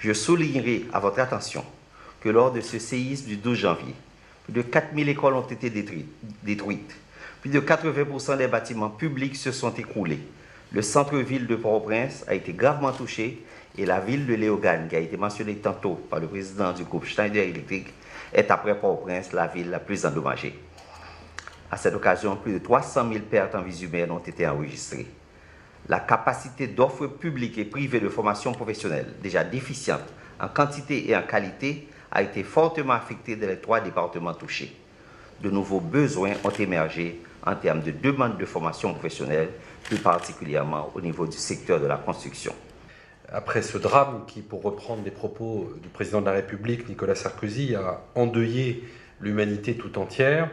Je soulignerai à votre attention que lors de ce séisme du 12 janvier, plus de 4000 écoles ont été détruites. Plus de 80% des bâtiments publics se sont écroulés. Le centre-ville de Port-au-Prince a été gravement touché et la ville de Léogane, qui a été mentionnée tantôt par le président du groupe Schneider Electric, est après Port-au-Prince la ville la plus endommagée. À cette occasion, plus de 300 000 pertes en vies humaines ont été enregistrées. La capacité d'offres publiques et privées de formation professionnelle, déjà déficiente en quantité et en qualité, a été fortement affectée dans les 3 départements touchés. De nouveaux besoins ont émergé en termes de demande de formation professionnelle, plus particulièrement au niveau du secteur de la construction. Après ce drame qui, pour reprendre les propos du président de la République, Nicolas Sarkozy, a endeuillé l'humanité tout entière,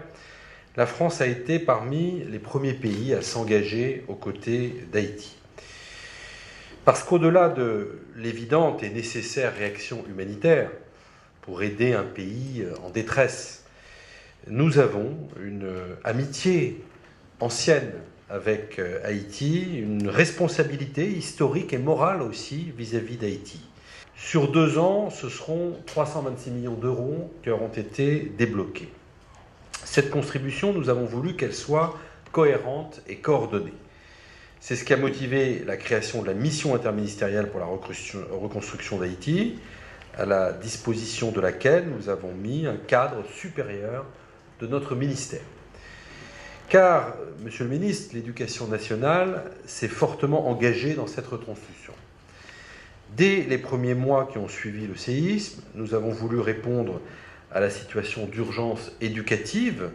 la France a été parmi les premiers pays à s'engager aux côtés d'Haïti. Parce qu'au-delà de l'évidente et nécessaire réaction humanitaire pour aider un pays en détresse, nous avons une amitié ancienne avec Haïti, une responsabilité historique et morale aussi vis-à-vis d'Haïti. Sur 2 ans, ce seront 326 millions d'euros qui auront été débloqués. Cette contribution, nous avons voulu qu'elle soit cohérente et coordonnée. C'est ce qui a motivé la création de la mission interministérielle pour la reconstruction d'Haïti, à la disposition de laquelle nous avons mis un cadre supérieur de notre ministère. Car, Monsieur le ministre, l'Éducation nationale s'est fortement engagée dans cette reconstruction. Dès les premiers mois qui ont suivi le séisme, nous avons voulu répondre à la situation d'urgence éducative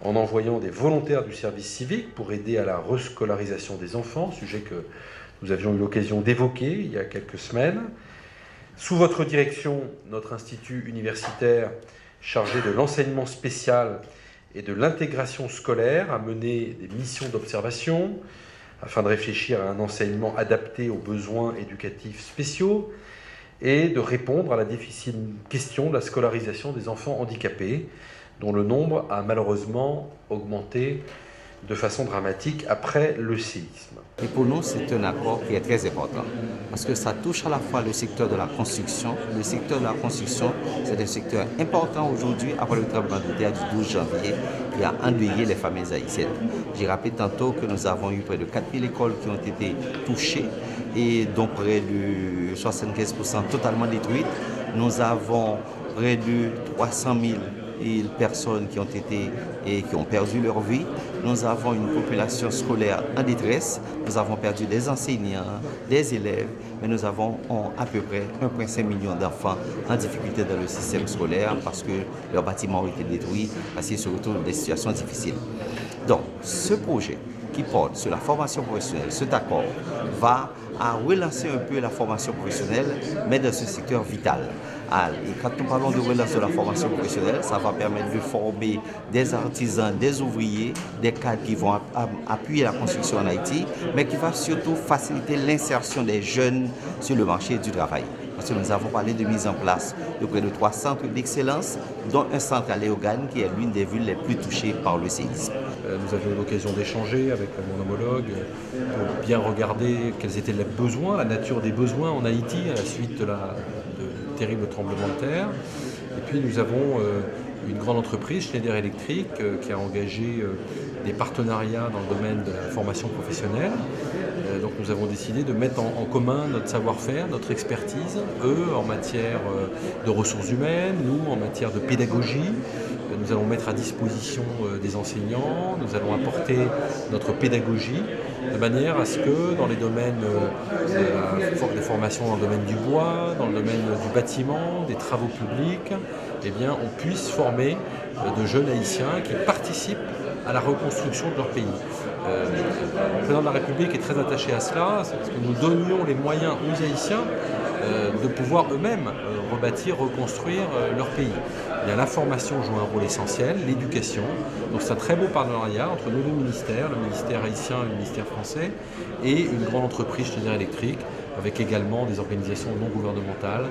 en envoyant des volontaires du service civique pour aider à la rescolarisation des enfants, sujet que nous avions eu l'occasion d'évoquer il y a quelques semaines. Sous votre direction, notre institut universitaire chargé de l'enseignement spécial et de l'intégration scolaire a mené des missions d'observation afin de réfléchir à un enseignement adapté aux besoins éducatifs spéciaux et de répondre à la difficile question de la scolarisation des enfants handicapés, dont le nombre a malheureusement augmenté de façon dramatique après le séisme. Et pour nous, c'est un accord qui est très important, parce que ça touche à la fois le secteur de la construction. Le secteur de la construction, c'est un secteur important aujourd'hui, après le tremblement de terre du 12 janvier, qui a endeuillé les familles haïtiennes. J'ai rappelé tantôt que nous avons eu près de 4000 écoles qui ont été touchées, et dont près de 75% totalement détruites. Nous avons près de 300 000 personnes qui ont été et qui ont perdu leur vie. Nous avons une population scolaire en détresse. Nous avons perdu des enseignants, des élèves, mais nous avons à peu près 1,5 million d'enfants en difficulté dans le système scolaire parce que leurs bâtiments ont été détruits, parce qu'ils se retrouvent dans des situations difficiles. Donc, ce projet qui porte sur la formation professionnelle, cet accord va à relancer un peu la formation professionnelle, mais dans ce secteur vital. Et quand nous parlons de relance de la formation professionnelle, ça va permettre de former des artisans, des ouvriers, des cadres qui vont appuyer la construction en Haïti, mais qui va surtout faciliter l'insertion des jeunes sur le marché du travail. Parce que nous avons parlé de mise en place de près de 3 centres d'excellence, dont un centre à Léogane, qui est l'une des villes les plus touchées par le séisme. Nous avions eu l'occasion d'échanger avec mon homologue pour bien regarder quels étaient les besoins, la nature des besoins en Haïti à la suite de terrible tremblement de terre. Et puis nous avons une grande entreprise, Schneider Electric, qui a engagé des partenariats dans le domaine de la formation professionnelle. Donc nous avons décidé de mettre en commun notre savoir-faire, notre expertise, eux en matière de ressources humaines, nous en matière de pédagogie. Nous allons mettre à disposition des enseignants, nous allons apporter notre pédagogie de manière à ce que dans les domaines des formations dans le domaine du bois, dans le domaine du bâtiment, des travaux publics, eh bien, on puisse former de jeunes haïtiens qui participent à la reconstruction de leur pays. Le président de la République est très attaché à cela, c'est parce que nous donnions les moyens aux Haïtiens de pouvoir eux-mêmes rebâtir, reconstruire leur pays. La formation joue un rôle essentiel, l'éducation. Donc c'est un très beau partenariat entre nos 2 ministères, le ministère haïtien et le ministère français, et une grande entreprise, Schneider Electric, avec également des organisations non gouvernementales.